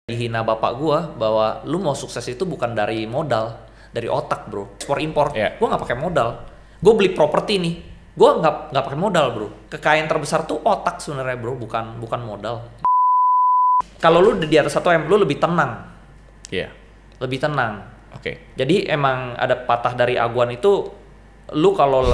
Dihina bapak gua bahwa lu mau sukses itu bukan dari modal, dari otak bro. Ekspor impor, gua nggak pakai modal. Gua beli properti nih, gua nggak pakai modal bro. Kekayaan terbesar tuh otak sebenarnya bro, bukan modal. Kalau lu di atas 1 M, lu lebih tenang. Iya. Lebih tenang. Oke. Jadi emang ada patah dari Aguan itu, lu kalau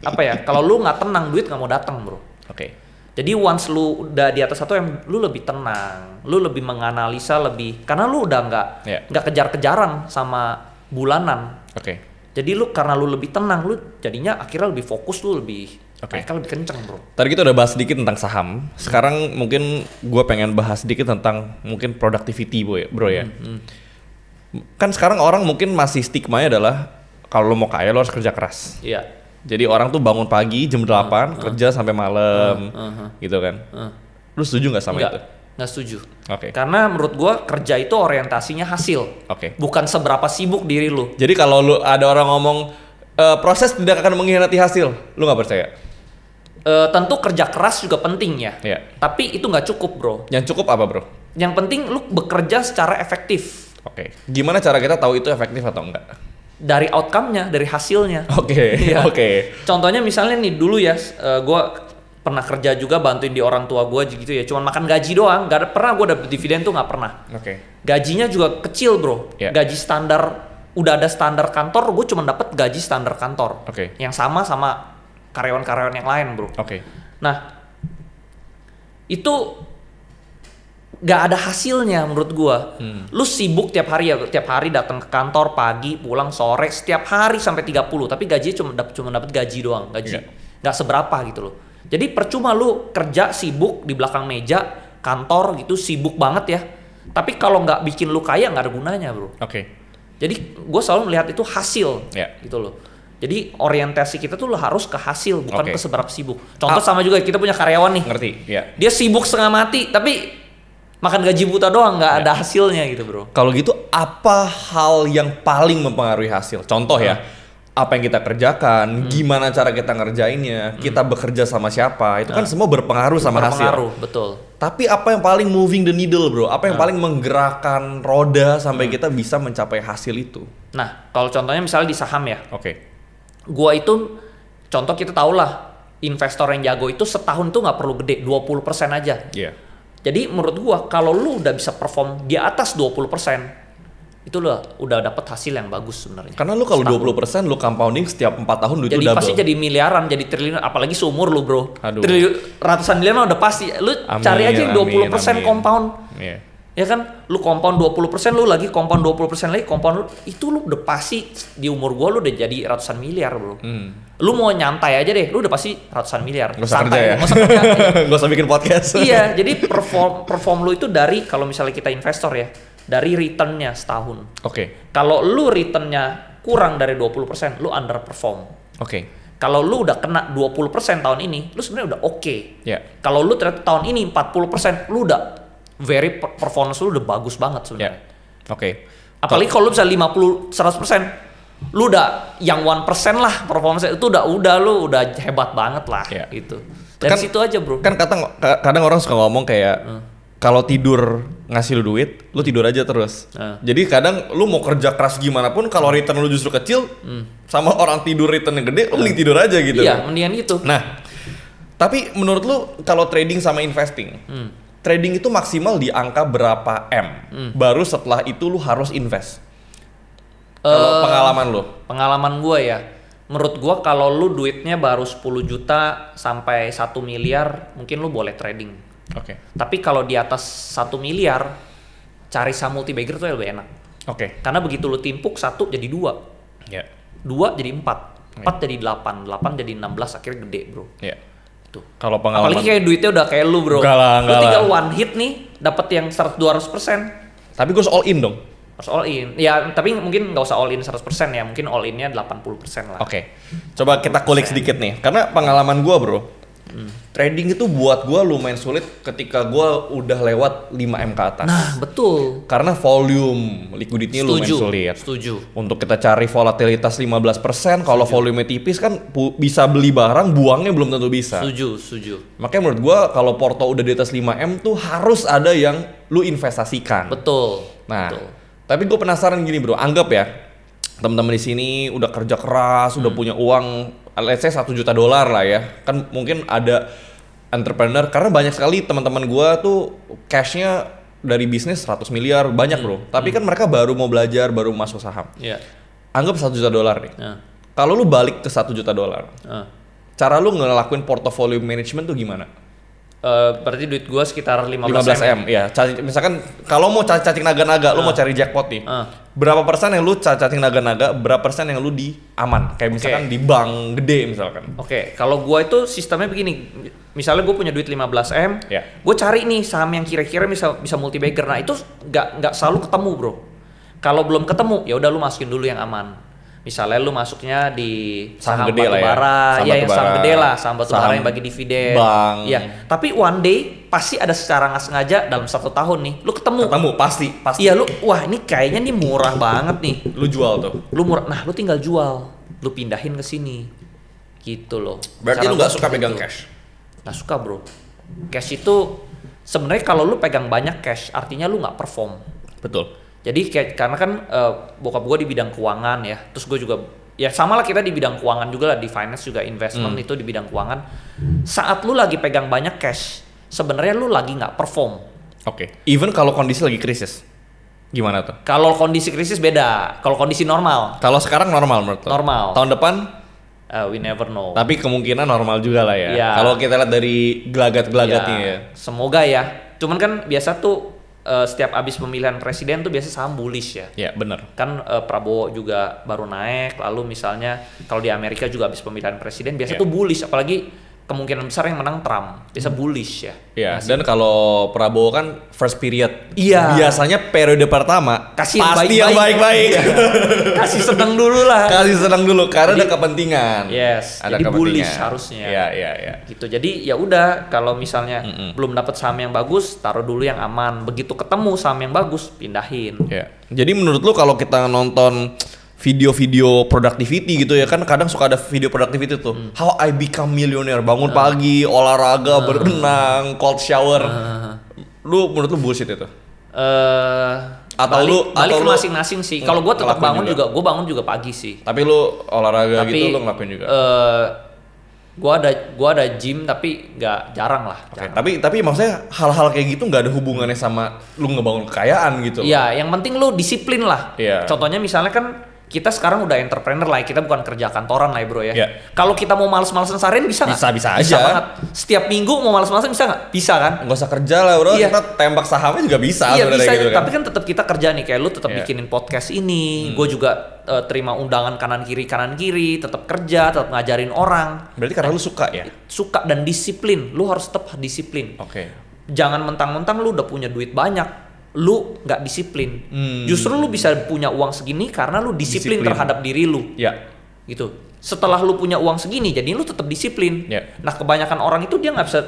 apa ya? Kalau lu nggak tenang, duit nggak mau datang bro. Oke. Jadi once lu udah di atas 1 M, lu lebih tenang, lu lebih menganalisa lebih, karena lu udah nggak kejar-kejaran sama bulanan. Oke. Jadi karena lu lebih tenang, lu jadinya akhirnya lebih fokus, lu lebih naiknya lebih kenceng bro. Tadi kita udah bahas sedikit tentang saham. Sekarang mungkin gue pengen bahas sedikit tentang mungkin productivity bro ya. Kan sekarang orang mungkin masih stigmanya adalah kalau lo mau kaya lo harus kerja keras. Iya. Jadi orang tuh bangun pagi jam 8 kerja sampai malam gitu kan. Lu setuju nggak sama itu? Nggak setuju. Oke. Karena menurut gua kerja itu orientasinya hasil. Oke. Bukan seberapa sibuk diri lu. Jadi kalau lu ada orang ngomong proses tidak akan mengkhianati hasil, lu nggak percaya? Tentu kerja keras juga penting ya. Iya. Tapi itu nggak cukup bro. Yang cukup apa bro? Yang penting lu bekerja secara efektif. Oke. Gimana cara kita tahu itu efektif atau enggak? Dari outcome-nya, dari hasilnya. Oke. Iya. Oke. Contohnya misalnya nih dulu ya, gue pernah kerja juga bantuin di orang tua gue gitu ya. Cuman makan gaji doang, gak ada pernah gue dapet dividen tuh nggak pernah. Oke. Gajinya juga kecil bro. Yeah. Gaji standar, udah ada standar kantor, gue cuma dapet gaji standar kantor. Oke. Yang sama karyawan-karyawan yang lain bro. Oke. Nah, itu gak ada hasilnya menurut gua. Lu sibuk tiap hari datang ke kantor pagi, pulang sore, setiap hari sampai 30, tapi gajinya cuma dapat gaji doang, nggak seberapa gitu loh. Jadi percuma lu kerja sibuk di belakang meja kantor gitu, sibuk banget ya. Tapi kalau nggak bikin lu kaya nggak ada gunanya bro. Oke. Jadi gua selalu melihat itu hasil, gitu loh. Jadi orientasi kita tuh harus ke hasil, bukan ke seberapa sibuk. Contoh sama juga kita punya karyawan nih. Ngerti? Ya. Dia sibuk setengah mati, tapi makan gaji buta doang, nggak ada hasilnya gitu bro. Kalau gitu apa hal yang paling mempengaruhi hasil? Contoh ya, apa yang kita kerjakan, gimana cara kita ngerjainnya, kita bekerja sama siapa, itu kan semua berpengaruh sama hasil. Berpengaruh, betul. Tapi apa yang paling moving the needle bro? Apa yang paling menggerakkan roda sampai kita bisa mencapai hasil itu? Nah, kalau contohnya misalnya di saham ya. Oke. Gua itu, contoh kita tau lah, investor yang jago itu setahun tuh nggak perlu gede, 20% aja. Iya. Jadi menurut gua kalau lu udah bisa perform di atas 20%, itu lu udah dapat hasil yang bagus sebenarnya. Karena lu kalau 20% lu compounding setiap 4 tahun duit jadi lu double. pasti jadi miliaran, jadi triliun, apalagi seumur lu bro. Aduh. Ratusan miliar udah pasti. Lu cari aja yang 20% compound. Iya. Ya kan, lu compound 20%, lu lagi compound 20% lagi, compound itu lu udah pasti di umur gua lu udah jadi ratusan miliar bro. Lu mau nyantai aja deh, lu udah pasti ratusan miliar. Gak usah santai, kerja ya? gak usah kerja. Gak usah bikin podcast. Iya, jadi perform lu itu dari, kalau misalnya kita investor ya, dari returnnya setahun. Oke. Kalau lu returnnya kurang dari 20%, lu underperform. Oke. Kalau lu udah kena 20% tahun ini, lu sebenarnya udah oke. Ya. Kalau lu ternyata tahun ini 40%, lu udah performance lu udah bagus banget sebenarnya. Oke. Apalagi kalau lu bisa 50-100%, lu udah yang 1% lah performance itu udah lu udah hebat banget lah gitu. Dari situ aja bro. Kan kadang orang suka ngomong kayak kalau tidur ngasih lu duit, lu tidur aja terus. Jadi kadang lu mau kerja keras gimana pun kalau return lu justru kecil, sama orang tidur return yang gede, lu mending tidur aja gitu. Iya, mendingan gitu. Nah, tapi menurut lu kalau trading sama investing, trading itu maksimal di angka berapa M? Baru setelah itu lu harus invest. Kalau pengalaman lu? Pengalaman gue ya, menurut gue kalau lu duitnya baru 10 juta sampai 1 miliar, mungkin lu boleh trading. Oke. Tapi kalau di atas 1 miliar, cari saham multi-bagger tuh lebih enak. Oke. Karena begitu lu timpuk 1 jadi 2. Ya. 2 jadi 4. 4 jadi 8. 8 jadi 16, akhirnya gede bro. Iya. Tuh. Kalau pengalaman. Apalagi kayak duitnya udah kayak lu bro. Enggak lah. Lu tinggal one hit nih, dapet yang 100-200%. Tapi gue all in dong. Harus all in. Ya, tapi mungkin nggak usah all in 100% ya. Mungkin all innya 80% lah. Oke. Coba kita kulik sedikit nih. Karena pengalaman gue bro, Trading itu buat gue lumayan sulit ketika gue udah lewat 5M ke atas. Nah, betul. Karena volume liquidity lumayan sulit. Setuju. Untuk kita cari volatilitas 15%, kalau volume tipis kan bisa beli barang, buangnya belum tentu bisa. Setuju. Makanya menurut gue kalau porto udah di atas 5M tuh harus ada yang lu investasikan. Betul. Nah, tapi gue penasaran gini bro, anggap ya teman-teman di sini udah kerja keras, udah punya uang, let's say $1 juta lah ya. Kan mungkin ada entrepreneur, karena banyak sekali teman-teman gua tuh cashnya dari bisnis 100 miliar, banyak bro. Tapi kan mereka baru mau belajar, baru masuk saham. Anggap $1 juta nih. Kalau lu balik ke $1 juta, cara lu ngelakuin portfolio management tuh gimana? Berarti duit gua sekitar 15M ya. Misalkan kalau mau cacing naga-naga, lu mau cari jackpot nih. Berapa persen yang lu cacing naga-naga, berapa persen yang lu di aman? Kayak misalkan di bank gede misalkan. Kalau gua itu sistemnya begini. Misalnya gua punya duit 15M, gua cari nih saham yang kira-kira bisa multi bagger. Nah, itu nggak selalu ketemu, bro. Kalau belum ketemu, ya udah lu masukin dulu yang aman. Misalnya lu masuknya di saham batubara, yang saham gede lah, saham batubara yang bagi dividen. Bank. Ya, tapi one day pasti ada secara nggak sengaja dalam 1 tahun nih, lu ketemu pasti. Iya, lu wah ini kayaknya nih murah banget nih. Lu jual tuh. Lu murah, nah lu tinggal jual, lu pindahin ke sini, gitu loh. Berarti lu nggak suka pegang cash? Nggak suka bro. Cash itu sebenarnya kalau lu pegang banyak cash, artinya lu nggak perform. Betul. Jadi karena kan bokap gue di bidang keuangan ya, terus gue juga ya sama lah kita di bidang keuangan juga lah, di finance juga investment itu di bidang keuangan. Saat lu lagi pegang banyak cash, sebenarnya lu lagi nggak perform. Even kalau kondisi lagi krisis, gimana tuh? Kalau kondisi krisis beda, kalau kondisi normal. Kalau sekarang normal menurut lo? Normal. Tahun depan? We never know. Tapi kemungkinan normal juga lah ya. Kalau kita lihat dari gelagat-gelagatnya ya. Semoga ya. Cuman kan biasa tuh setiap abis pemilihan presiden tuh biasa saham bullish ya. Iya benar. Kan Prabowo juga baru naik, lalu misalnya kalau di Amerika juga abis pemilihan presiden biasa tuh bullish, apalagi kemungkinan besar yang menang Trump, biasa bullish ya. Iya. Dan kalau Prabowo kan first period. Iya. Biasanya periode pertama kasih pasti yang baik-baik. Iya. Kasih seneng dulu lah. Kasih seneng dulu karena ada kepentingan. Yes. Ada jadi kepentingan. bullish harusnya. Iya. Gitu. Jadi ya udah kalau misalnya belum dapat saham yang bagus, taruh dulu yang aman. Begitu ketemu saham yang bagus, pindahin. Iya. Jadi menurut lu kalau kita nonton video-video productivity gitu ya, kan kadang suka ada video productivity tuh, how I become millionaire, bangun pagi, olahraga, berenang, cold shower. Menurut lu bullshit itu? Atau balik ke masing-masing sih. Kalau gue tetap bangun juga, gue bangun juga pagi sih. Tapi lu olahraga gitu lu ngelakuin juga? Gue ada gym tapi nggak jarang lah. Tapi maksudnya hal-hal kayak gitu nggak ada hubungannya sama lu ngebangun kekayaan gitu? Iya, yang penting lu disiplin lah. Iya. Contohnya misalnya kan kita sekarang udah entrepreneur lah, kita bukan kerja kantoran lah ya bro ya. Kalau kita mau males-malesan seharian bisa nggak? Bisa aja. Bisa banget. Setiap minggu mau males-malesan bisa nggak? Bisa kan? Nggak usah kerja lah bro, kita tembak sahamnya juga bisa. Iya bisa, gitu, tapi kan tetap kita kerja nih, kayak lu tetap bikinin podcast ini, gue juga terima undangan kanan kiri, tetap kerja, tetap ngajarin orang. Berarti karena lu suka ya? Suka dan disiplin, lu harus tetap disiplin. Jangan mentang-mentang lu udah punya duit banyak, lu nggak disiplin. Justru lu bisa punya uang segini karena lu disiplin terhadap diri lu. Gitu. Setelah lu punya uang segini, jadi lu tetap disiplin. Nah, kebanyakan orang itu dia nggak bisa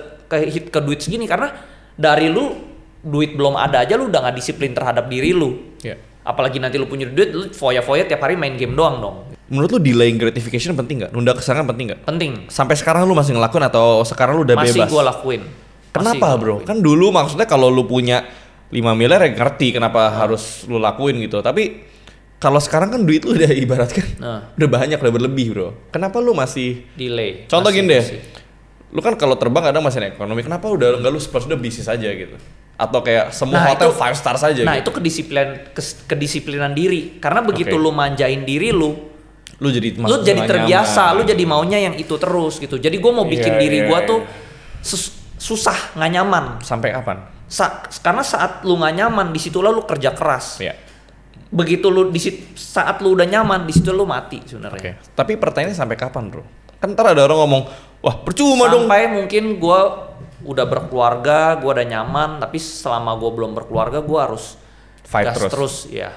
ke duit segini karena dari lu duit belum ada aja lu udah nggak disiplin terhadap diri lu. Apalagi nanti lu punya duit, lu foya-foya tiap hari main game doang dong. Menurut lu delaying gratification penting nggak? Nunda kesenangan penting nggak? Penting. Sampai sekarang lu masih ngelakuin atau sekarang lu udah bebas? Masih gua lakuin. Kenapa bro? Kan dulu maksudnya kalau lu punya 5 miliar ya ngerti kenapa harus lu lakuin gitu. Tapi kalau sekarang kan duit lu udah ibaratkan udah banyak, udah berlebih bro. Kenapa lu masih delay? Contoh gini deh, lu kan kalau terbang kadang masih ekonomi, kenapa udah nggak lu udah bisnis aja gitu? Atau kayak semua hotel 5 star saja gitu? Itu kedisiplinan diri. Karena begitu lu manjain diri lu jadi terbiasa, lu jadi maunya yang itu terus gitu. Jadi gue mau bikin diri gue tuh susah, nggak nyaman. Sampai kapan? Karena saat lu nggak nyaman, di situ lu kerja keras. Begitu lu saat lu udah nyaman, di situ lu mati sebenarnya. Tapi pertanyaannya sampai kapan bro? Kan ntar ada orang ngomong, wah percuma dong. Sampai mungkin gue udah berkeluarga, gue udah nyaman, tapi selama gue belum berkeluarga, gue harus fight gas terus ya.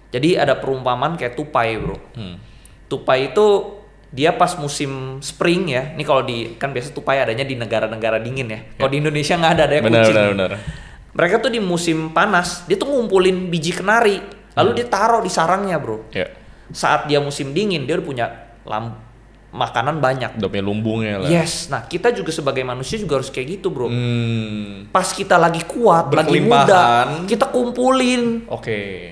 Jadi ada perumpamaan kayak tupai bro. Tupai itu dia pas musim spring ya, ini kalau di kan biasa tupai adanya di negara-negara dingin ya. Kalau di Indonesia nggak ada kucing. Benar. Mereka tuh di musim panas, dia tuh ngumpulin biji kenari, lalu dia taruh di sarangnya bro. Saat dia musim dingin, dia udah punya makanan banyak. Udah punya lumbungnya lah. Yes, nah kita juga sebagai manusia juga harus kayak gitu bro. Pas kita lagi kuat, lagi muda, kita kumpulin.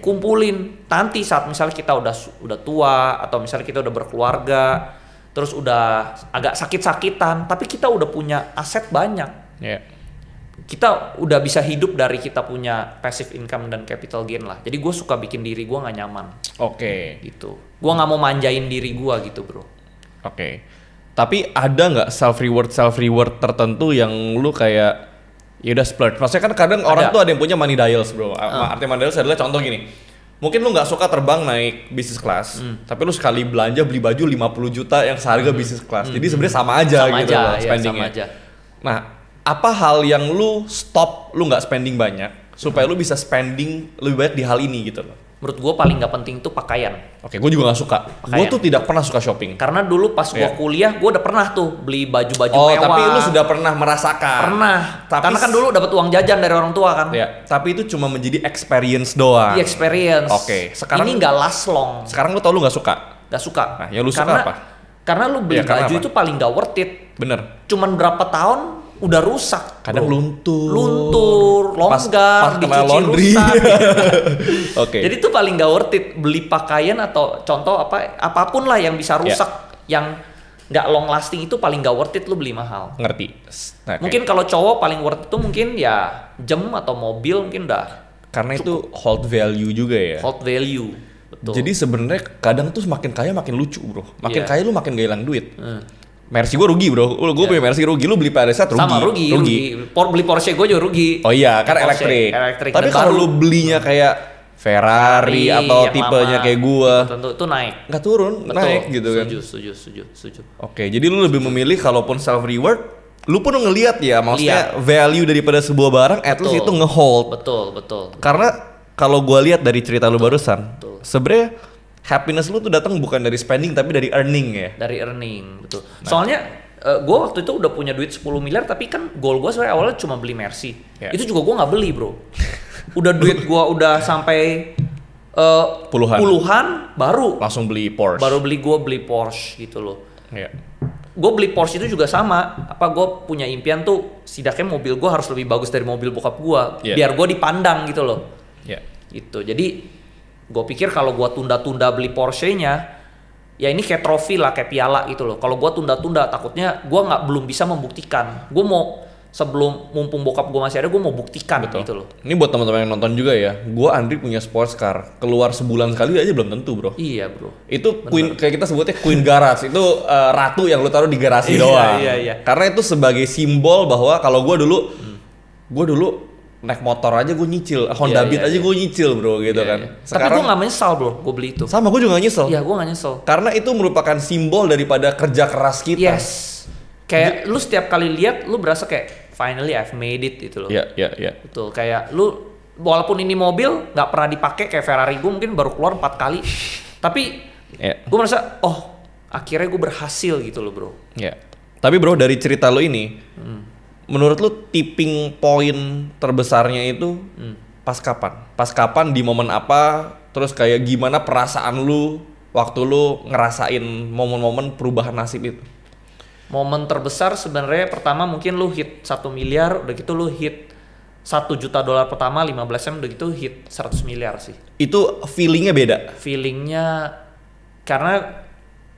Kumpulin. Nanti saat misalnya kita udah tua atau misalnya kita udah berkeluarga, terus udah agak sakit-sakitan, tapi kita udah punya aset banyak. Kita udah bisa hidup dari kita punya passive income dan capital gain lah. Jadi gue suka bikin diri gue nggak nyaman. Gitu. Gue nggak mau manjain diri gue gitu bro. Tapi ada nggak self reward tertentu yang lu kayak ya udah splurge? Maksudnya kan kadang orang tuh ada yang punya money dials bro. Artinya money dials adalah contoh gini. Mungkin lu nggak suka terbang naik business class, tapi lu sekali belanja beli baju 50 juta yang seharga business class. Jadi sebenarnya sama aja gitu loh spendingnya. Nah, apa hal yang lu stop, lu nggak spending banyak supaya lu bisa spending lebih banyak di hal ini gitu loh? Menurut gue paling gak penting itu pakaian. Gue juga gak suka. Gue tuh tidak pernah suka shopping. Karena dulu pas gue kuliah, gue udah pernah tuh beli baju-baju mewah. Tapi lu sudah pernah merasakan? Pernah. Karena kan dulu dapat uang jajan dari orang tua kan. Tapi itu cuma menjadi experience doang. Experience. Sekarang ini gak last long. Sekarang lu tau lu gak suka? Gak suka. Nah, yang lu suka apa? Karena lu beli baju itu paling gak worth it. Bener. Cuman berapa tahun udah rusak. Kadang luntur, longgar, dicuci laundry. Rusak. Jadi itu paling gak worth it beli pakaian atau contoh apapun lah yang bisa rusak, yang nggak long lasting itu paling gak worth it lu beli mahal. Ngerti. Mungkin kalau cowok paling worth it itu mungkin ya jam atau mobil mungkin udah. Karena cukup. Itu hold value juga ya. Hold value. Betul. Jadi sebenarnya kadang tuh makin kaya makin lucu bro. Makin kaya lu makin gak hilang duit. Mercy gue rugi bro, gue punya Mercy rugi, lu beli pada saat rugi. Sama rugi. Beli Porsche gue juga rugi. Oh iya, kan elektrik. Tapi kalau lu belinya kayak Ferrari atau tipenya kayak gue, tentu itu naik. Nggak turun, naik gitu kan. Setuju. Jadi lu lebih memilih kalaupun self reward, lu pun ngelihat ya, maksudnya value daripada sebuah barang, at least itu ngehold. Betul. Karena kalau gue lihat dari cerita lu barusan, sebenarnya happiness lu tuh datang bukan dari spending tapi dari earning ya. Dari earning, betul. Soalnya gue waktu itu udah punya duit 10 miliar tapi kan goal gue sebenarnya awalnya cuma beli Mercy. Itu juga gue nggak beli bro. Udah duit gue udah sampai puluhan baru langsung beli Porsche. Baru beli Porsche gitu loh. Gue beli Porsche itu juga sama. Gue punya impian tuh setidaknya mobil gue harus lebih bagus dari mobil bokap gue. Biar gue dipandang gitu loh. Gitu. Jadi gue pikir kalau gue tunda-tunda beli Porsche-nya, ya ini kayak trofi lah, kayak piala gitu loh. Kalau gue tunda-tunda, takutnya gue belum bisa membuktikan. Gue mau sebelum mumpung bokap gue masih ada, gue mau buktikan. Betul. Gitu loh. Ini buat teman-teman yang nonton juga ya. Gue Andri punya sports car, keluar sebulan sekali aja belum tentu bro. Iya bro. Itu queen, kayak kita sebutnya queen garage. Itu ratu yang lu taruh di garasi doang. Iya. Karena itu sebagai simbol bahwa kalau gue dulu naik motor aja gue nyicil, Honda Beat aja gue nyicil bro gitu kan. Sekarang, tapi gue gak menyesal bro, gue beli itu. Sama, gue juga gak nyesel. Iya gue gak nyesel. Karena itu merupakan simbol daripada kerja keras kita. Yes. Kayak lu setiap kali lihat, lu berasa kayak finally I've made it gitu loh. Iya. Betul, kayak lu walaupun ini mobil gak pernah dipakai kayak Ferrari gue mungkin baru keluar 4 kali. Tapi gue merasa, akhirnya gue berhasil gitu loh bro. Iya. Tapi bro dari cerita lu ini, menurut lu tipping point terbesarnya itu pas kapan? Pas kapan, di momen apa? Terus kayak gimana perasaan lu waktu lu ngerasain momen-momen perubahan nasib itu? Momen terbesar sebenarnya pertama mungkin lu hit 1 miliar, udah gitu lu hit $1 juta pertama 15 M, udah gitu hit 100 miliar sih. Itu feelingnya beda? Feelingnya karena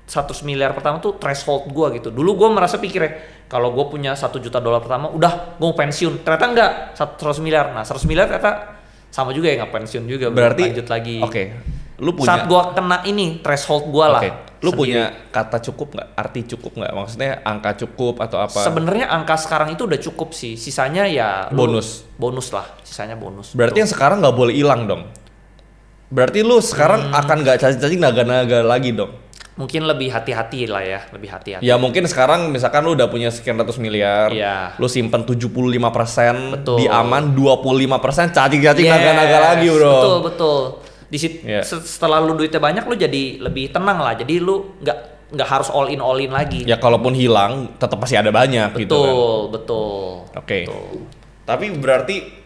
100 miliar pertama tuh threshold gue gitu. Dulu gue merasa pikirnya kalau gue punya $1 juta pertama udah gue mau pensiun. Ternyata enggak, 100 miliar. Nah 100 miliar ternyata sama juga ya, nggak pensiun juga. Berarti lanjut lagi. Lu punya, saat gue kena ini threshold gue lah. Lu sendiri punya kata cukup nggak? Arti cukup nggak? Maksudnya angka cukup atau apa? Sebenarnya angka sekarang itu udah cukup sih. Sisanya ya bonus lah. Sisanya bonus. Berarti yang sekarang nggak boleh hilang dong. Berarti lu sekarang akan nggak cacing-cacing naga-naga lagi dong. Mungkin lebih hati-hati lah ya, lebih hati-hati. Ya mungkin sekarang misalkan lu udah punya sekian ratus miliar, lu simpen 75%, di aman 25%, cacing-cacing naga-naga lagi bro. Betul. Setelah lu duitnya banyak, lu jadi lebih tenang lah. Jadi lu nggak nggak harus all in lagi. Ya kalaupun hilang tetap pasti ada banyak gitu kan. Betul. Oke. Tapi berarti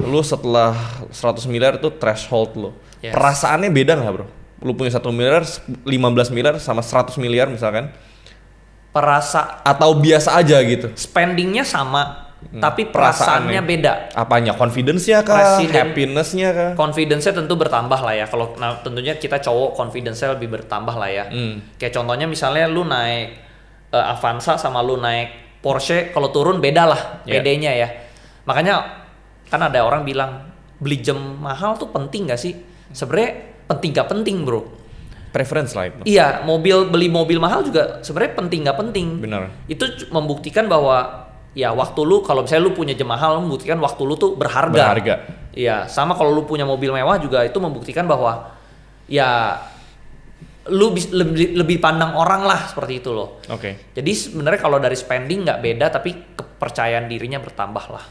lu setelah 100 miliar itu threshold lu. Yes. Perasaannya beda nggak bro? Lu punya 1 miliar, 15 miliar sama 100 miliar misalkan? Atau biasa aja gitu? Spendingnya sama, tapi perasaannya beda. Apanya? Confidence-nya kah? Happiness-nya kah? Confidence-nya tentu bertambah lah ya. Kalau tentunya kita cowok confidence-nya lebih bertambah lah ya. Kayak contohnya misalnya lu naik Avanza sama lu naik Porsche, kalau turun beda lah PD-nya ya. Makanya kan ada orang bilang beli jam mahal tuh penting gak sih? Sebenarnya penting gak penting bro. Preference lah itu. Iya, beli mobil mahal juga sebenarnya penting gak penting. Benar. Itu membuktikan bahwa ya waktu lu, kalau misalnya lu punya jam mahal, membuktikan waktu lu tuh berharga. Iya, sama kalau lu punya mobil mewah juga itu membuktikan bahwa ya lu lebih pandang orang lah, seperti itu loh. Oke. Jadi sebenarnya kalau dari spending nggak beda, tapi kepercayaan dirinya bertambah lah.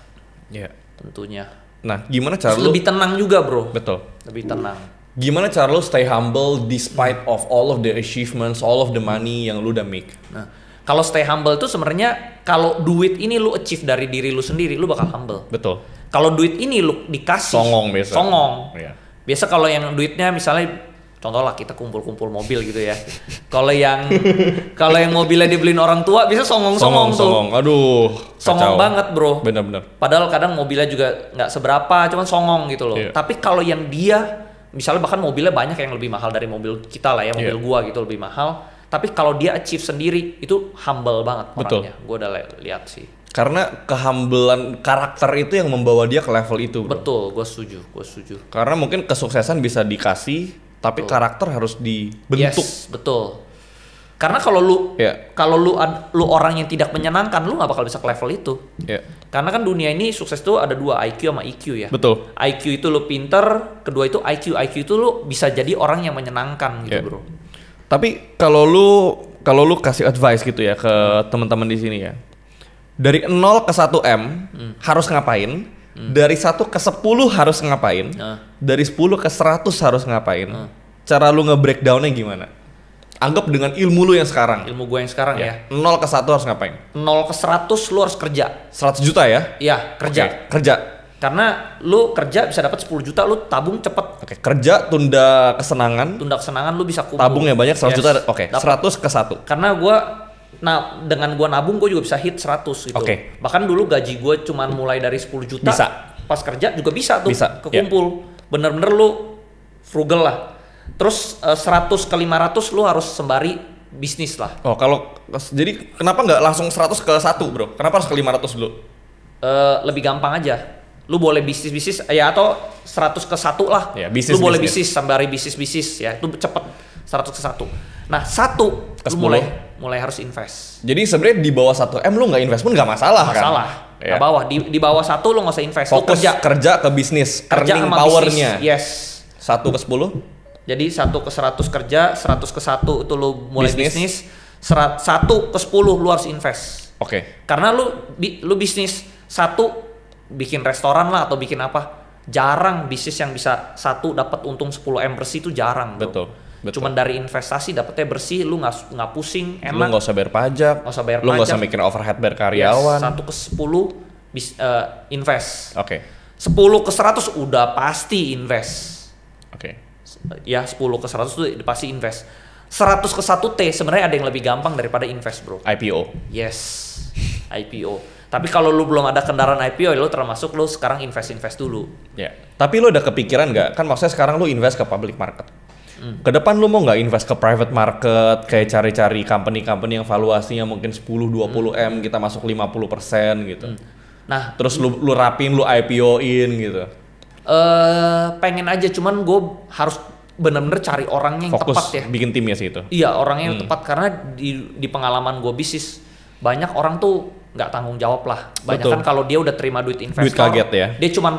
Iya. Tentunya. Nah, gimana cara lu lebih tenang juga bro? Betul. Lebih tenang. Gimana cara lu stay humble despite of all of the achievements, all of the money yang lu udah make? Nah, kalau stay humble tuh sebenarnya kalau duit ini lu achieve dari diri lu sendiri, lu bakal humble. Betul. Kalau duit ini lu dikasih, songong biasa. Songong. Iya. Biasa kalau yang duitnya misalnya, contoh lah kita kumpul-kumpul mobil gitu ya. Kalau yang mobilnya dibeliin orang tua, bisa songong tuh. Aduh. Songong banget bro. Bener-bener. Padahal kadang mobilnya juga nggak seberapa, cuman songong gitu loh. Yeah. Tapi kalau yang dia, misalnya bahkan mobilnya banyak yang lebih mahal dari mobil kita lah ya, mobil gua gitu lebih mahal. Tapi kalau dia achieve sendiri, itu humble banget orangnya. Gua udah lihat sih. Karena kehumblean karakter itu yang membawa dia ke level itu bro. Betul, gua setuju. Karena mungkin kesuksesan bisa dikasih, tapi karakter harut dibentuk. Yes, betul. Karena kalau lu orang yang tidak menyenangkan, lu nggak bakal bisa ke level itu. Karena kan dunia ini sukses tuh ada 2, IQ sama EQ ya. Betul. IQ itu lu pinter, kedua itu IQ. IQ itu lu bisa jadi orang yang menyenangkan gitu bro. Tapi kalau lu kasih advice gitu ya ke teman-teman di sini ya, dari 0 ke 1 M harus ngapain? Dari 1 ke 10 harus ngapain? Dari 10 ke 100 harus ngapain? Cara lu nge-breakdownnya gimana? Anggap dengan ilmu lu yang sekarang. Ilmu gue yang sekarang ya. 0 ke 1 harus ngapain? 0 ke 100 lu harus kerja. 100 juta ya? Iya, kerja. Kerja. Karena lu kerja bisa dapat 10 juta, lu tabung cepet. Kerja, tunda kesenangan lu bisa kumpul. Tabung yang banyak 100 juta. 100 ke 1. Karena dengan gua nabung gua juga bisa hit 100 gitu. Bahkan dulu gaji gua cuman mulai dari 10 juta. Bisa. Pas kerja juga bisa tuh kekumpul. Bener-bener lu frugal lah. Terus 100 ke 500 lu harus sembari bisnis lah. Jadi kenapa nggak langsung 100 ke 1 bro? Kenapa harus ke 500 dulu? Lebih gampang aja. Lu boleh bisnis ya, atau 100 ke 1 lah. Ya, lu boleh bisnis sembari bisnis ya. Itu cepet 100 ke 1. Nah, 1 ke 10 mulai harus invest. Jadi sebenarnya di bawah 1 M lu nggak invest pun nggak masalah kan? Di bawah di bawah 1 lu nggak usah invest. Fokus kerja ke bisnis, earning powernya. Yes. 1 ke 10. Jadi 1 ke 100 kerja, 100 ke 1 itu lu mulai bisnis. 1 ke 10 lu harus invest. Karena lu bisnis 1 bikin restoran lah atau bikin apa, jarang bisnis yang bisa 1 dapat untung 10 M bersih itu jarang. Betul. Cuman dari investasi dapetnya bersih, lu nggak pusing, enak. Lu nggak usah bayar pajak. Lu nggak usah mikirin overhead bayar karyawan. 1 ke 10 invest. 10 ke 100 udah pasti invest. Ya 10 ke 100 tuh pasti invest. 100 ke 1 T sebenarnya ada yang lebih gampang daripada invest bro. IPO. Yes, IPO. Tapi kalau lu belum ada kendaraan IPO, lu termasuk lu sekarang invest dulu. Ya. Tapi lu udah kepikiran nggak? Kan maksudnya sekarang lu invest ke public market. Kedepan lu mau nggak invest ke private market, kayak cari-cari company-company yang valuasinya mungkin 10-20 M, kita masuk 50% gitu. Nah, terus lu rapin, lu IPO-in gitu. Pengen aja, cuman gue harus bener-bener cari orangnya yang fokus, tepat ya. Bikin timnya sih itu. Iya, orangnya yang tepat, karena di pengalaman gue bisnis banyak orang tuh nggak tanggung jawab lah. Banyak kan kalau dia udah terima duit investor, duit kaget ya. Dia cuman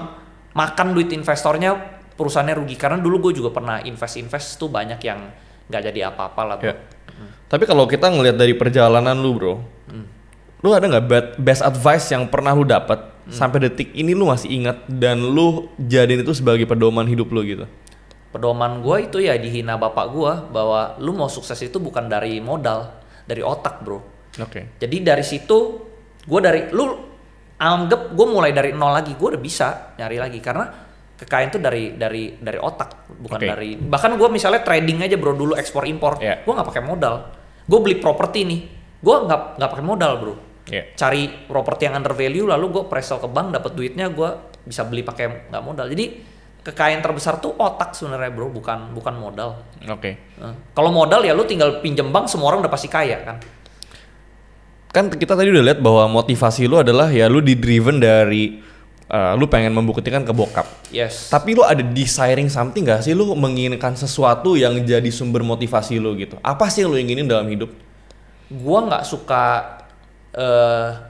makan duit investornya, perusahaannya rugi. Karena dulu gue juga pernah invest tuh banyak yang nggak jadi apa-apa lah bro. Tapi kalau kita ngelihat dari perjalanan lu bro, lu ada nggak best advice yang pernah lu dapat sampai detik ini lu masih ingat dan lu jadiin itu sebagai pedoman hidup lu gitu? Pedoman gue itu ya dihina bapak gue bahwa lu mau sukses itu bukan dari modal, dari otak bro. Oke. Jadi dari situ gue lu anggap gue mulai dari nol lagi, gue udah bisa nyari lagi karena kekayaan itu dari otak bukan dari, bahkan gue misalnya trading aja bro dulu ekspor impor, gue nggak pakai modal, gue beli properti nih, gue nggak pakai modal bro, cari properti yang under value lalu gue presel ke bank dapat duitnya, gue bisa beli pakai nggak modal. Jadi kekayaan terbesar tuh otak sebenarnya bro, bukan modal. Kalau modal ya lu tinggal pinjem bank, semua orang udah pasti kaya kan. Kan kita tadi udah lihat bahwa motivasi lu adalah ya lu di-driven dari lu pengen membuktikan ke bokap. Yes. Tapi lu ada desiring something gak sih? Lu menginginkan sesuatu yang jadi sumber motivasi lu gitu. Apa sih yang lu inginin dalam hidup? Gua nggak suka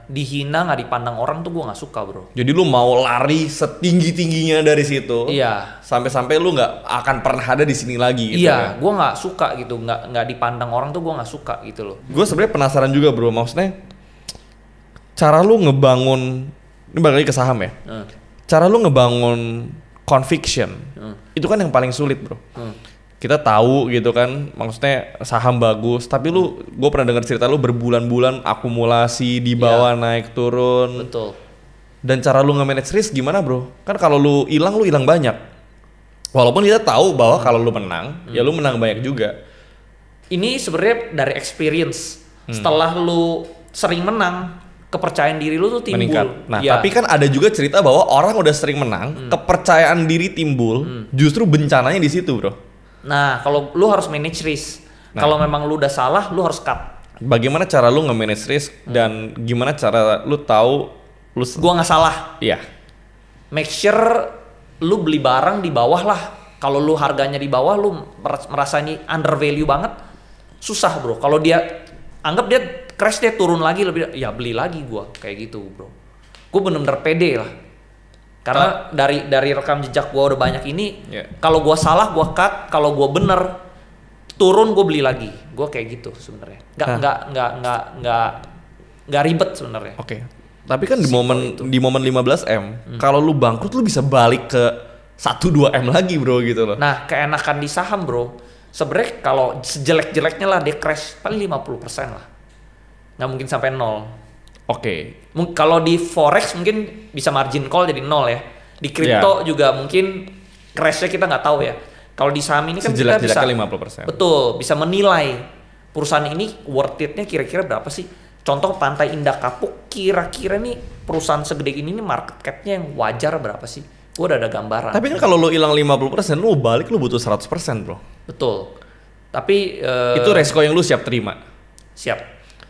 dihina, nggak dipandang orang tuh gua nggak suka bro. Jadi lu mau lari setinggi-tingginya dari situ. Iya. Sampai-sampai lu nggak akan pernah ada di sini lagi gitu. Iya, gua nggak suka gitu, nggak dipandang orang tuh gua nggak suka gitu loh. Gue sebenarnya penasaran juga bro, maksudnya cara lu ngebangun, ini balik lagi ke saham ya. Cara lu ngebangun conviction, itu kan yang paling sulit bro. Kita tahu gitu kan, maksudnya saham bagus, tapi gue pernah dengar cerita lu berbulan-bulan akumulasi di bawah naik turun. Betul. Dan cara lu nge-manage risk gimana bro? Kan kalau lu hilang banyak. Walaupun kita tahu bahwa kalau lu menang, ya lu menang banyak juga. Ini sebenarnya dari experience. Setelah lu sering menang, kepercayaan diri lu tuh timbul. Meningkat. Nah, tapi kan ada juga cerita bahwa orang udah sering menang, kepercayaan diri timbul, justru bencananya di situ, bro. Nah, kalau lu harus manage risk. Kalau memang lu udah salah, lu harus cut. Bagaimana cara lu nge-manage risk dan gimana cara lu tahu gua nggak salah? Iya. Make sure lu beli barang di bawah lah. Kalau lu harganya di bawah, lu merasa ini under value banget, susah, bro. Kalau dia anggap dia crash, dia turun lagi lebih, ya beli lagi gua kayak gitu bro. Gue bener-bener pede lah karena dari rekam jejak gua udah banyak ini. Kalau gua salah gua cut, kalau gua bener turun gua beli lagi. Gua kayak gitu sebenarnya. Nggak ribet sebenarnya. Oke. Tapi kan di momen 15M, kalau lu bangkrut lu bisa balik ke 1-2M lagi bro gitu loh. Nah keenakan di saham bro, sebenarnya kalau sejelek-jeleknya lah dia crash paling 50% lah. Nggak mungkin sampai 0. Oke. Kalau di forex mungkin bisa margin call jadi 0 ya. Di kripto juga mungkin crashnya kita nggak tahu ya. Kalau di saham ini kan kita bisa 50%. Betul, bisa menilai perusahaan ini worth it-nya kira-kira berapa sih. Contoh Pantai Indah Kapuk, kira-kira nih perusahaan segede ini nih market cap-nya yang wajar berapa sih? Gue udah ada gambaran. Tapi kan kalau lu hilang 50%, lu balik lu butuh 100% bro. Betul. Tapi itu resiko yang lu siap terima. Siap.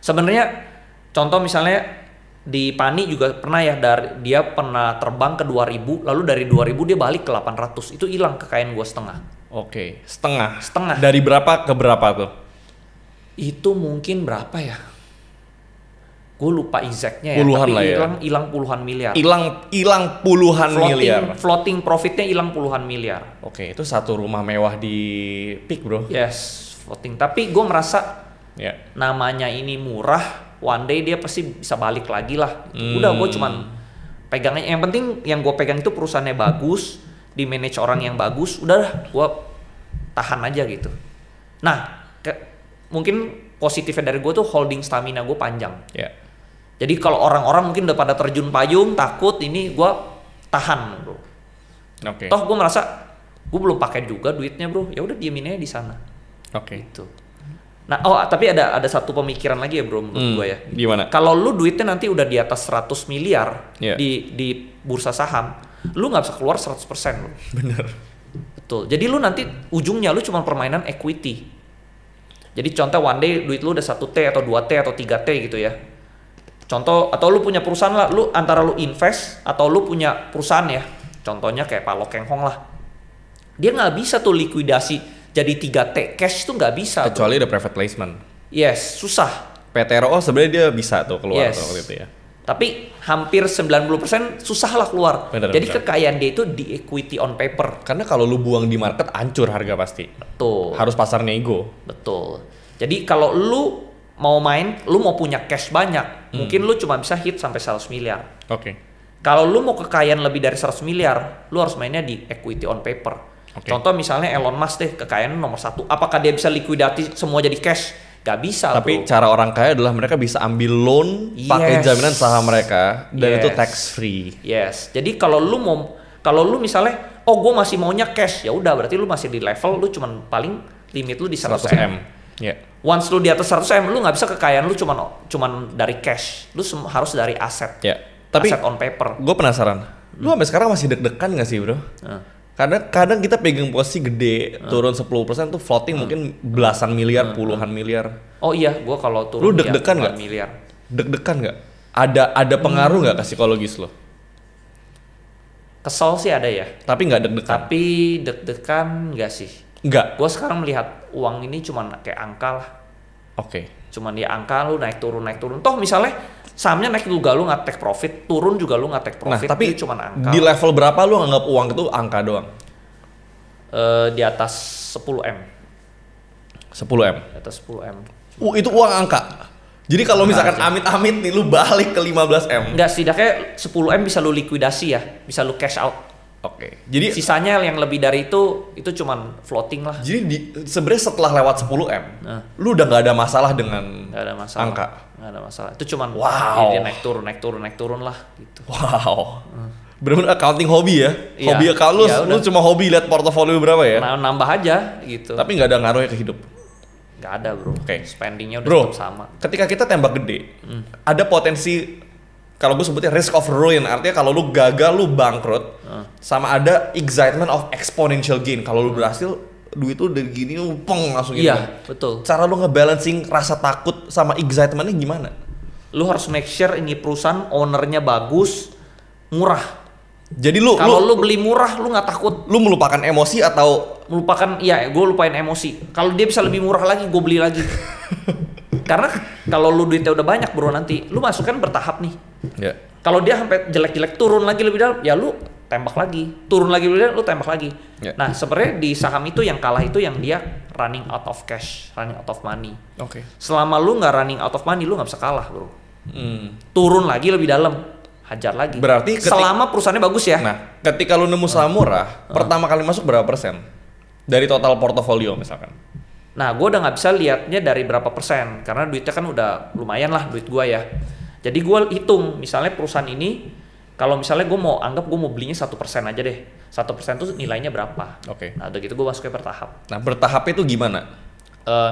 Sebenarnya contoh misalnya di Pani juga pernah ya, dia pernah terbang ke 2000, lalu dari 2000 dia balik ke 800. Itu hilang kekayaan gue setengah. Oke, setengah. Dari berapa ke berapa tuh? Itu mungkin berapa ya? Gue lupa exactnya ya. Puluhan tapi lah ya. Hilang puluhan miliar. Hilang puluhan miliar. Floating profitnya hilang puluhan miliar. Oke, itu satu rumah mewah di Peak bro. Yes, floating. Tapi gue merasa namanya ini murah, one day dia pasti bisa balik lagi lah. Udah gue cuman pegangnya. Yang penting yang gue pegang itu perusahaannya bagus, di manage orang yang bagus. Udah, gue tahan aja gitu. Nah, mungkin positifnya dari gue tuh holding stamina gue panjang. Jadi kalau orang-orang mungkin udah pada terjun payung, takut, ini gue tahan bro. Toh gue merasa gue belum pakai juga duitnya bro. Ya udah diemin aja di sana. Gitu. Nah, tapi ada satu pemikiran lagi ya bro menurut gue ya. Gimana? Kalau lu duitnya nanti udah di atas 100 miliar di bursa saham, lu nggak bisa keluar 100% bro. Bener. Betul. Jadi lu nanti ujungnya lu cuma permainan equity. Jadi contoh one day duit lu udah 1T atau 2T atau 3T gitu ya. Contoh, atau lu punya perusahaan lah, lu antara lu invest atau lu punya perusahaan ya. Contohnya kayak Pak Lo Keng Hong lah. Dia nggak bisa tuh likuidasi jadi 3T. Cash tuh nggak bisa. Kecuali ada private placement. Yes, susah. PTRO sebenarnya dia bisa tuh keluar tuh waktu itu ya. Tapi hampir 90% susah lah keluar. Jadi kekayaan dia itu di equity on paper. Karena kalau lu buang di market hancur harga pasti. Betul. Harus pasar nego. Betul. Jadi kalau lu mau main, lu mau punya cash banyak, mungkin lu cuma bisa hit sampai 100 miliar. Oke. Kalau lu mau kekayaan lebih dari 100 miliar, lu harus mainnya di equity on paper. Contoh misalnya Elon Musk deh, kekayaan nomor 1. Apakah dia bisa likuidasi semua jadi cash? Gak bisa. Tapi bro. cara orang kaya adalah mereka bisa ambil loan pakai jaminan saham mereka dan itu tax free. Yes. Jadi kalau lu misalnya, gue masih maunya cash, ya udah berarti lu masih di level lu cuman paling limit lu di 100 M. Yeah. Once lu di atas 100 M, lu nggak bisa kekayaan lu cuman dari cash. Lu harus dari aset. Yeah. Tapi aset on paper. Gue penasaran. Lu sampai sekarang masih deg-degan gak sih, bro? Kadang kita pegang posisi gede, turun 10% tuh floating mungkin belasan miliar, puluhan miliar. Oh iya, gue kalau turun lu deg-degan nggak? Miliar. Deg-degan nggak? Ada pengaruh nggak ke psikologis lo? Kesel sih ada ya. Tapi nggak deg-degan. Tapi deg-degan nggak sih. Nggak. Gue sekarang melihat uang ini cuman kayak angka lah. Oke. Cuman dia angka, lu naik turun. Toh misalnya sahamnya naik juga lu nggak take profit, turun juga lu nggak take profit. Nah, tapi cuman angka. Di level berapa lu anggap uang itu angka doang? Di atas 10 M. 10 M. Di atas 10 M. Itu uang angka. Jadi kalau misalkan amit-amit nih lu balik ke 15 M. Enggak, setidaknya 10 M bisa lu likuidasi ya, bisa lu cash out. Oke. Jadi sisanya yang lebih dari itu cuman floating lah. Jadi sebenarnya setelah lewat 10 M, lu udah nggak ada masalah dengan angka. Nggak ada masalah. Itu cuman dia naik turun lah gitu. Wow. Bener-bener accounting hobi ya. Hobi account lu cuma hobi lihat portofolio berapa ya? Nambah aja gitu. Tapi nggak ada ngaruhnya ke hidup. Nggak ada, bro. Spendingnya udah tetap sama. Ketika kita tembak gede, ada potensi, kalau gue sebutnya risk of ruin, artinya kalau lu gagal lu bangkrut, sama ada excitement of exponential gain. Kalau lu berhasil, duit lu dari gini peng langsung gitu. Iya, betul. Cara lu ngebalancing rasa takut sama excitementnya gimana? Lu harus make sure ini perusahaan ownernya bagus, murah. Jadi kalau lu beli murah lu nggak takut. Lu melupakan emosi atau gue lupain emosi. Kalau dia bisa lebih murah lagi, gue beli lagi. Karena kalau lu duitnya udah banyak, bro, nanti lu masuk kan bertahap nih. Yeah. Kalau dia sampai jelek-jelek turun lagi lebih dalam, ya lu tembak lagi. Turun lagi lebih dalam, lu tembak lagi. Yeah. Nah, sebenarnya di saham itu yang kalah itu yang dia running out of cash, running out of money. Oke. Selama lu nggak running out of money, lu nggak bisa kalah, bro. Turun lagi lebih dalam, hajar lagi. Berarti selama perusahaannya bagus ya. Nah, ketika lu nemu saham murah, pertama kali masuk berapa persen dari total portofolio misalkan? Nah, gue udah nggak bisa lihatnya dari berapa persen, karena duitnya kan udah lumayan lah duit gue ya. Jadi gue hitung, misalnya perusahaan ini, kalau misalnya gue mau belinya 1% aja deh. 1% tuh nilainya berapa? Oke. Nah, udah gitu gue masuknya bertahap. Nah, bertahap itu gimana?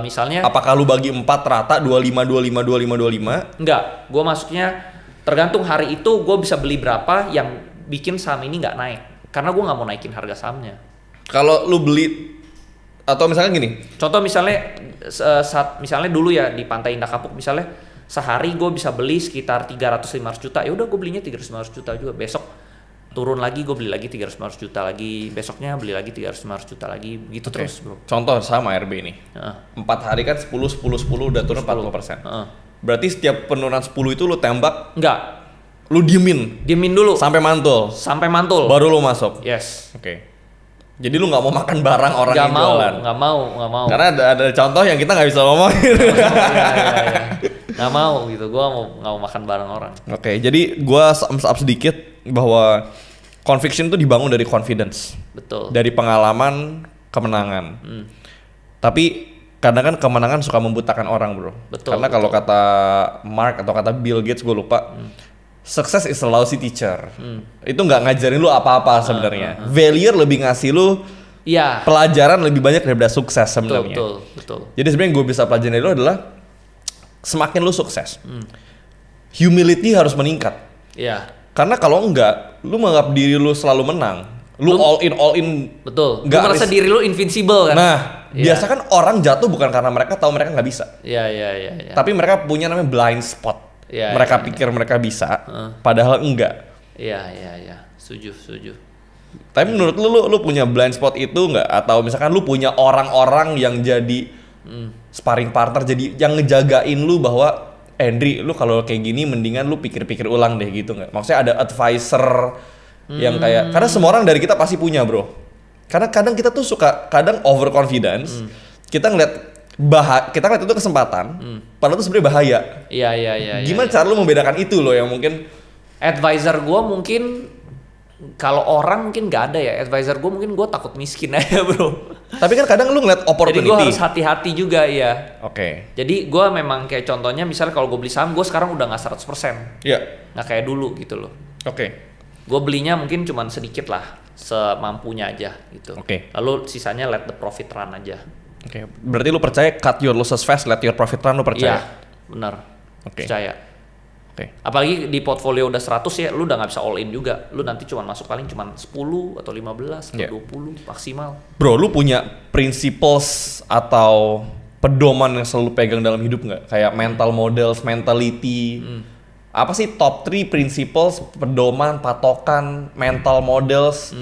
Misalnya. Apakah lu bagi 4 rata 25? Enggak, gue masuknya tergantung hari itu gue bisa beli berapa yang bikin saham ini nggak naik. Karena gue nggak mau naikin harga sahamnya. Kalau lu beli, atau misalnya gini. Contoh misalnya dulu ya di Pantai Indah Kapuk misalnya sehari gue bisa beli sekitar 300-500 juta. Ya udah gue belinya 300-500 juta juga. Besok turun lagi gue beli lagi 300-500 juta lagi. Besoknya beli lagi 300-500 juta lagi. Begitu terus, bro. Contoh sama ARB nih. 4 hari kan 10 udah turun 40%. Berarti setiap penurunan 10 itu lu tembak? Enggak. Lu diemin dulu. Sampai mantul? Sampai mantul. Baru lu masuk? Yes. Oke. Jadi lu nggak mau makan barang orang yang jualan? Nggak mau. Karena ada contoh yang kita nggak bisa ngomongin. Iya. Nggak mau gitu, gue nggak mau makan barang orang. Oke, jadi gue sums up sedikit bahwa conviction itu dibangun dari confidence. Betul. Dari pengalaman, kemenangan. Tapi kadang kan kemenangan suka membutakan orang, bro. Betul. Karena kalau kata Mark atau kata Bill Gates, gue lupa. Success is a lousy teacher. Itu nggak ngajarin lu apa-apa sebenarnya. Failure lebih ngasih lu pelajaran lebih banyak daripada sukses sebenarnya. Betul. Jadi sebenarnya gue bisa pelajarin dari lu adalah semakin lu sukses, humility harus meningkat. Iya. Karena kalau enggak, lu menganggap diri lu selalu menang. Lu all in. Betul. Lu merasa diri lu invincible kan? Nah, biasa kan orang jatuh bukan karena mereka tahu mereka nggak bisa. Iya. Tapi mereka punya namanya blind spot. Mereka pikir mereka bisa, padahal enggak. Iya. Setuju. Tapi menurut lu punya blind spot itu enggak? Atau misalkan lu punya orang-orang yang jadi sparring partner, jadi yang ngejagain lu bahwa Andri, lu kalau kayak gini mendingan lu pikir-pikir ulang deh gitu nggak? Maksudnya ada advisor yang kayak, karena semua orang dari kita pasti punya, bro. Karena kadang kita tuh suka overconfidence. Kita ngeliat itu kesempatan, padahal itu sebenarnya bahaya. Iya. Gimana cara lu membedakan itu loh yang mungkin advisor gue mungkin Kalau orang mungkin nggak ada ya, advisor gue mungkin gue takut miskin aja bro. Tapi kan kadang lu ngeliat opportunity. Jadi gue harus hati-hati juga ya. Oke. Jadi gue memang kayak contohnya misalnya kalau gue beli saham, gue sekarang udah nggak 100%. Iya. Nggak kayak dulu gitu loh. Oke. Gue belinya mungkin cuma sedikit lah, semampunya aja gitu. Oke. Lalu sisanya let the profit run aja. Oke. Berarti lu percaya cut your losses fast, let your profit run, lu percaya? Iya, benar. Oke. Percaya. Oke. Apalagi di portfolio udah 100 ya, lu udah nggak bisa all in juga. Lu nanti cuma masuk paling cuma 10 atau 15 atau 20 maksimal. Bro, lu punya principles atau pedoman yang selalu pegang dalam hidup nggak? Kayak mental models, mentality. Apa sih top 3 principles, pedoman, patokan, mental models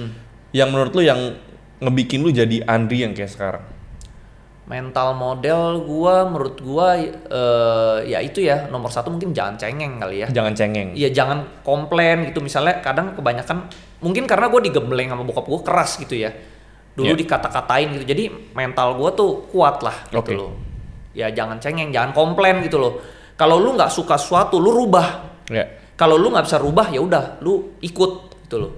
yang menurut lu yang ngebikin lu jadi Andri yang kayak sekarang? Mental model menurut gua ya itu ya, nomor 1 mungkin jangan cengeng kali ya. Jangan cengeng. Iya, jangan komplain gitu. Misalnya kadang kebanyakan mungkin karena gua digembleng sama bokap gua keras gitu ya. Dulu dikata-katain gitu. Jadi mental gua tuh kuat lah gitu loh. Ya jangan cengeng, jangan komplain gitu loh. Kalau lu nggak suka sesuatu, lu rubah. Kalau lu nggak bisa rubah, ya udah, lu ikut gitu loh.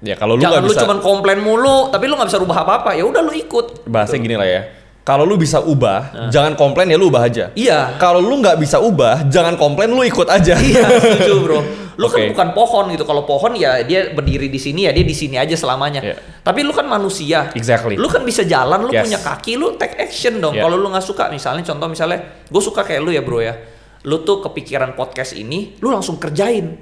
Ya kalau lu jangan nggak bisa. Jangan lu cuman komplain mulu, tapi lu nggak bisa rubah apa-apa. Ya udah lu ikut. Bahasanya gini lah ya. Kalau lu bisa ubah, jangan komplain, ya lu ubah aja. Iya. Kalau lu nggak bisa ubah, jangan komplain, lu ikut aja. Iya, setuju bro. Lu kan bukan pohon gitu. Kalau pohon ya dia berdiri di sini ya dia di sini aja selamanya. Tapi lu kan manusia. Exactly. Lu kan bisa jalan, lu punya kaki, lu take action dong. Kalau lu nggak suka, misalnya gue suka kayak lu ya bro ya. Lu tuh kepikiran podcast ini, lu langsung kerjain.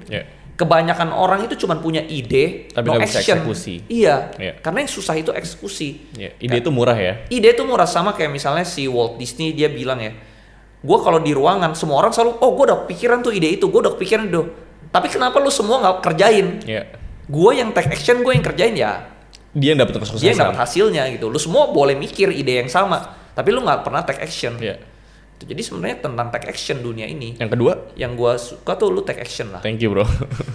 Kebanyakan orang itu cuma punya ide, tapi no nggak bisa action. eksekusi. Iya, karena yang susah itu eksekusi. Ide itu murah ya? Ide itu murah, sama kayak misalnya si Walt Disney, dia bilang ya, gue kalau di ruangan semua orang selalu, oh gue udah kepikiran tuh ide itu, gue udah kepikiran itu. Tapi kenapa lu semua nggak kerjain? Gue yang take action, gue yang kerjain ya. Dia yang dapat kesuksesan. Dia yang dapat hasilnya gitu. Lu semua boleh mikir ide yang sama, tapi lu nggak pernah take action. Jadi sebenarnya tentang take action dunia ini. Yang kedua? Yang gue suka tuh lu take action lah. Thank you bro.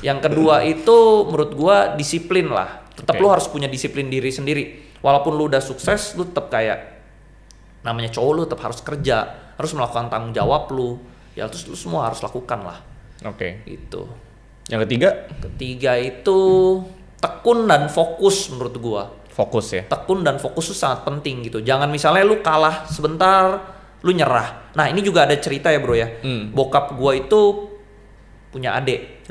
Yang kedua itu menurut gue disiplin lah. Tetap lu harus punya disiplin diri sendiri. Walaupun lu udah sukses, lu tetap kayak namanya cowok, lu tetap harus kerja, harus melakukan tanggung jawab lu. Ya terus lu semua harus lakukan lah. Gitu. Yang ketiga? Ketiga itu tekun dan fokus menurut gue. Fokus ya. Tekun dan fokus itu sangat penting gitu. Jangan misalnya lu kalah sebentar, lu nyerah. Nah ini juga ada cerita ya bro ya. Bokap gua itu punya adik.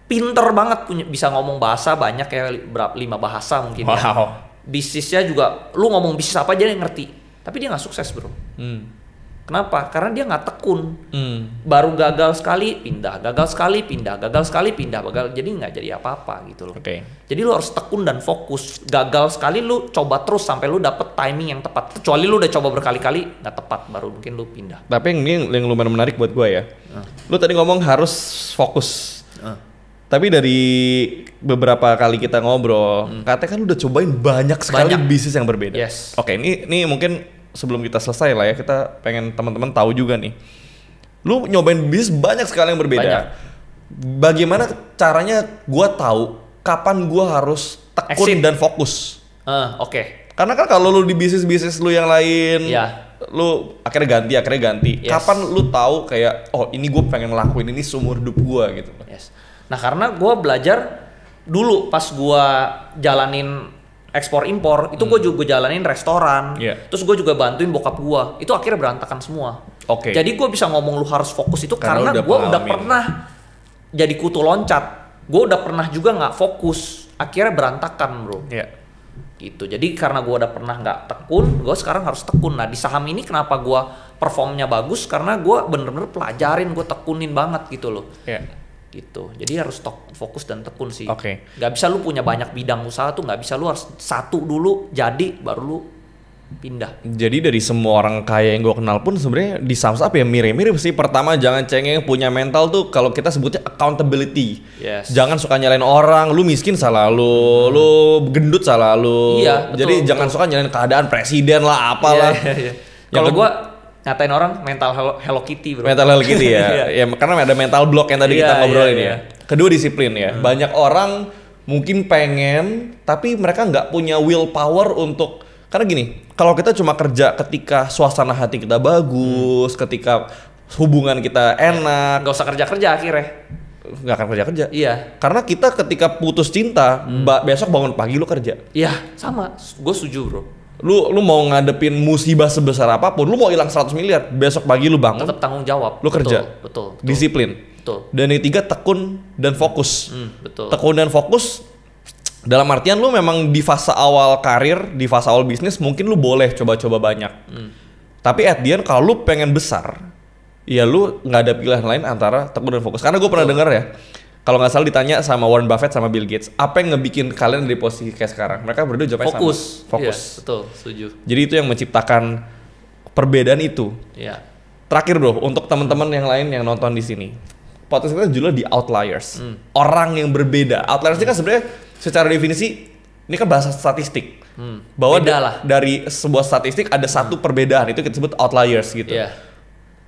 Pinter banget, bisa ngomong bahasa banyak ya, 5 bahasa mungkin ya. Bisnisnya juga, lu ngomong bisnis apa aja dia ngerti. Tapi dia nggak sukses bro. Kenapa? Karena dia nggak tekun. Baru gagal sekali pindah, gagal sekali pindah, gagal sekali pindah, jadi nggak jadi apa-apa gitu loh. Jadi lu harus tekun dan fokus. Gagal sekali lu coba terus sampai lu dapet timing yang tepat. Kecuali lu udah coba berkali-kali nggak tepat, baru mungkin lu pindah. Tapi yang lumayan menarik buat gue ya. Lu tadi ngomong harus fokus. Tapi dari beberapa kali kita ngobrol, katanya kan lu udah cobain banyak sekali bisnis yang berbeda. Oke, ini mungkin sebelum kita selesai lah ya, kita pengen teman-teman tahu juga nih. Lu nyobain bisnis banyak sekali yang berbeda. Bagaimana caranya gua tahu kapan gua harus tekun dan fokus? Karena kan kalau lu di bisnis-bisnis lu yang lain, lu akhirnya ganti. Kapan lu tahu kayak, oh ini gua pengen ngelakuin ini seumur hidup gua gitu. Nah karena gua belajar dulu pas gua jalanin ekspor impor itu gue juga jalanin restoran, terus gue juga bantuin bokap gue, itu akhirnya berantakan semua. Jadi gue bisa ngomong lu harus fokus itu karena gue udah pernah jadi kutu loncat, gue udah pernah juga nggak fokus, akhirnya berantakan bro. Gitu. Jadi karena gue udah pernah nggak tekun, gue sekarang harus tekun. Nah di saham ini kenapa gue performnya bagus, karena gue bener-bener pelajarin, gue tekunin banget gitu loh. Gitu. Jadi harus fokus dan tekun sih. Gak bisa lu punya banyak bidang usaha tuh, gak bisa, lu harus satu dulu jadi baru lu pindah. Jadi dari semua orang kaya yang gue kenal pun sebenarnya di Samsat ya mirip-mirip sih. Pertama jangan cengeng, punya mental tuh kalau kita sebutnya accountability. Jangan suka nyalain orang, lu miskin salah lu, lu gendut salah lu. Jadi jangan suka nyalain keadaan presiden lah apalah. Kalau gue ngatain orang mental Hello Kitty bro. Mental Hello Kitty ya. Ya karena ada mental block yang tadi kita ngobrolin ya. Kedua disiplin ya. Banyak orang mungkin pengen tapi mereka nggak punya willpower untuk, karena gini, kalau kita cuma kerja ketika suasana hati kita bagus, ketika hubungan kita enak, nggak usah kerja akhirnya. nggak akan kerja. Iya. Karena kita ketika putus cinta, besok bangun pagi lu kerja. Iya, sama. Gue setuju, bro. Lu mau ngadepin musibah sebesar apapun, lu mau hilang 100 miliar, besok pagi lu bangun. Tetap tanggung jawab. Lu kerja. Betul. Disiplin. Betul. Dan yang ketiga, tekun dan fokus. Betul. Tekun dan fokus dalam artian lu memang di fase awal karir, di fase awal bisnis mungkin lu boleh coba-coba banyak. Tapi at the end kalau lu pengen besar, ya lu nggak ada pilihan lain antara tekun dan fokus. Karena gue pernah dengar ya, kalau nggak salah ditanya sama Warren Buffett sama Bill Gates, apa yang ngebikin kalian dari posisi kayak sekarang? Mereka berdua jawabnya sama. Fokus. Iya, betul, setuju. Jadi itu yang menciptakan perbedaan itu. Iya. Terakhir bro, untuk teman-teman yang lain yang nonton di sini, podcast kita judulnya The Outliers. Orang yang berbeda. Outliers ini kan sebenarnya secara definisi ini kan bahasa statistik. Bahwa dari sebuah statistik ada satu perbedaan, itu kita sebut outliers gitu. Yeah.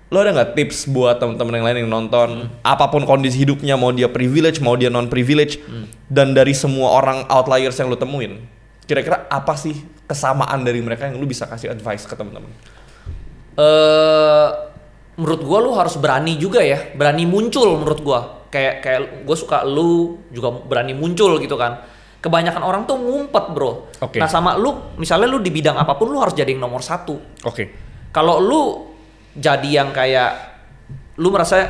Lo ada nggak tips buat teman-teman yang lain yang nonton, apapun kondisi hidupnya, mau dia privilege, mau dia non privilege, dan dari semua orang outliers yang lo temuin, kira-kira apa sih kesamaan dari mereka yang lo bisa kasih advice ke teman-teman? Menurut gua lo harus berani juga ya, berani muncul menurut gua. Kayak gue suka lu juga berani muncul gitu kan. Kebanyakan orang tuh ngumpet bro. Okay. Nah sama lu, misalnya lu di bidang apapun lu harus jadi yang nomor 1. Kalau lu jadi yang kayak lu merasa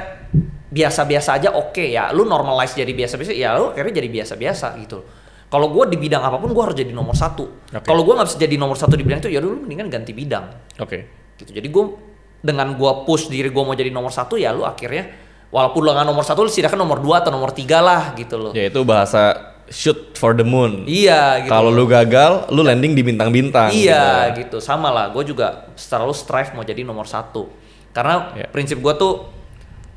biasa-biasa aja, oke ya, lu normalize jadi biasa-biasa, ya lu akhirnya jadi biasa-biasa gitu. Kalau gue di bidang apapun gue harus jadi nomor 1. Kalau gue nggak bisa jadi nomor 1 di bidang itu, ya dulu mendingan ganti bidang. Gitu. Jadi gue dengan gue push diri gue mau jadi nomor 1, ya lu akhirnya walaupun lu nggak nomor 1, lu setidaknya nomor 2 atau nomor 3 lah gitu loh. Ya itu bahasa shoot for the moon. Iya gitu. Kalau lu gagal, lu landing di bintang-bintang. Iya gitu. Sama lah, gue juga selalu strive mau jadi nomor 1. Karena prinsip gue tuh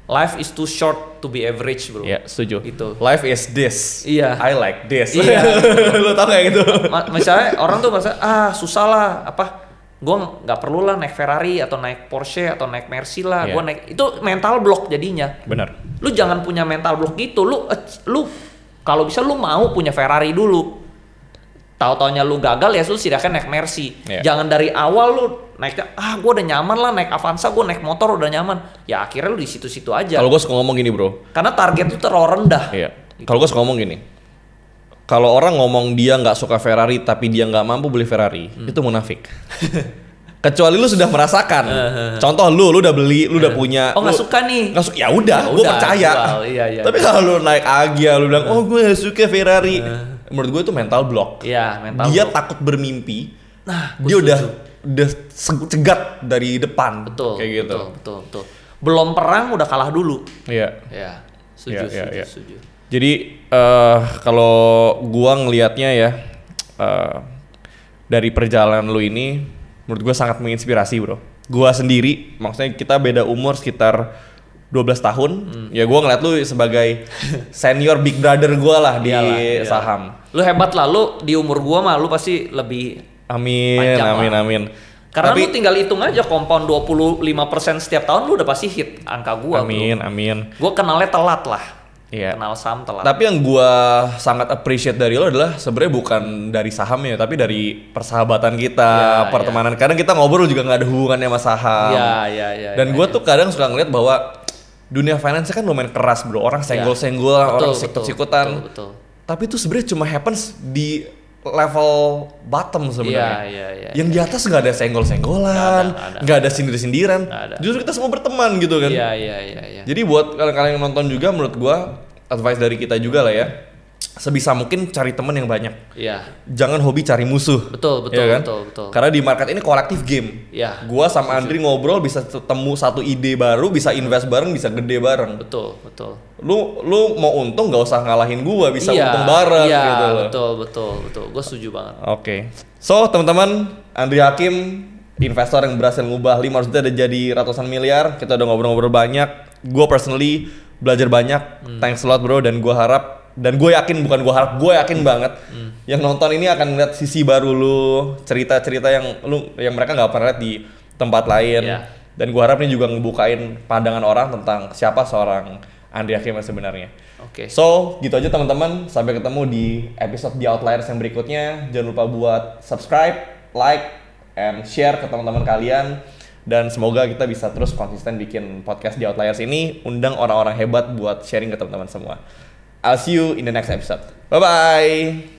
life is too short to be average bro. Iya setuju. Gitu. Life is this. Iya. I like this. Iya. Lu tau kayak gitu. Misalnya orang tuh merasa susah lah apa. Gue nggak perlu lah naik Ferrari atau naik Porsche atau naik Mercy lah. Gue naik itu mental block jadinya. Benar. Lu jangan punya mental block gitu. Lu kalau bisa lu mau punya Ferrari dulu. Tahu-taunya lu gagal ya lu setidaknya naik Mercy. Jangan dari awal lu naiknya gue udah nyaman lah naik Avanza, gue naik motor udah nyaman. Ya akhirnya lu di situ-situ aja. Kalau gue suka ngomong gini bro. Karena target itu terlalu rendah. Iya. Kalau gue suka ngomong gini. Kalau orang ngomong dia nggak suka Ferrari tapi dia nggak mampu beli Ferrari, itu munafik. Kecuali lu sudah merasakan. Contoh lu udah beli, lu udah punya. Oh nggak suka nih? Nggak suka, ya udah, gue percaya. Iya. Tapi kalau lu naik Agya, lu bilang, gue nggak suka Ferrari. Menurut gue itu mental block. Iya, mental dia block. Takut bermimpi. Nah, dia udah cegat dari depan. Betul. Kayak gitu. Betul. Belum perang udah kalah dulu. Iya. Iya. Setuju. Jadi kalau gua ngelihatnya ya dari perjalanan lu ini menurut gua sangat menginspirasi bro. Gua sendiri maksudnya kita beda umur sekitar 12 tahun. Ya gua ngeliat lu sebagai senior big brother gua lah di saham. Lu hebat lah, lu di umur gua mah lu pasti lebih Amin. Karena lu tinggal hitung aja compound 25% setiap tahun lu udah pasti hit angka gua. Amin. Gua kenalnya telat lah. Iya. Kenal saham telat. Tapi yang gua sangat appreciate dari lo adalah sebenarnya bukan dari sahamnya, tapi dari persahabatan kita, pertemanan. Kadang kita ngobrol juga nggak ada hubungannya sama saham. Iya. Dan gua tuh kadang suka ngeliat bahwa dunia finance kan lumayan keras bro. Orang senggol-senggol, orang sikut-sikutan. Betul. Tapi itu sebenarnya cuma happens di level bottom sebenarnya. Iya. Yang di atas nggak ada senggol-senggolan, nggak ada sindir-sindiran. Justru kita semua berteman gitu kan. Iya. Jadi buat kalian yang nonton juga, menurut gua advice dari kita juga lah ya. Sebisa mungkin cari teman yang banyak. Iya. Jangan hobi cari musuh. Betul. Ya kan? Betul. Karena di market ini kolektif game. Iya. Gua sama Andri ngobrol bisa ketemu satu ide baru, bisa invest bareng, bisa gede bareng. Betul. Lu mau untung nggak usah ngalahin gua, bisa untung bareng gitu loh. Betul. Gue setuju banget. Oke. So, teman-teman, Andri Hakim, investor yang berhasil ngubah 500 juta jadi ratusan miliar. Kita udah ngobrol-ngobrol banyak. Gua personally belajar banyak. Thanks a lot bro, dan gua harap dan gue yakin, bukan gue harap, gue yakin banget yang nonton ini akan ngeliat sisi baru lu, cerita-cerita yang mereka nggak pernah lihat di tempat lain. Dan gue harap ini juga ngebukain pandangan orang tentang siapa seorang Andri Hakim sebenarnya. So gitu aja teman-teman, sampai ketemu di episode The Outliers yang berikutnya. Jangan lupa buat subscribe, like, and share ke teman-teman kalian. Dan semoga kita bisa terus konsisten bikin podcast di Outliers ini, undang orang-orang hebat buat sharing ke teman-teman semua. I'll see you in the next episode. Bye-bye!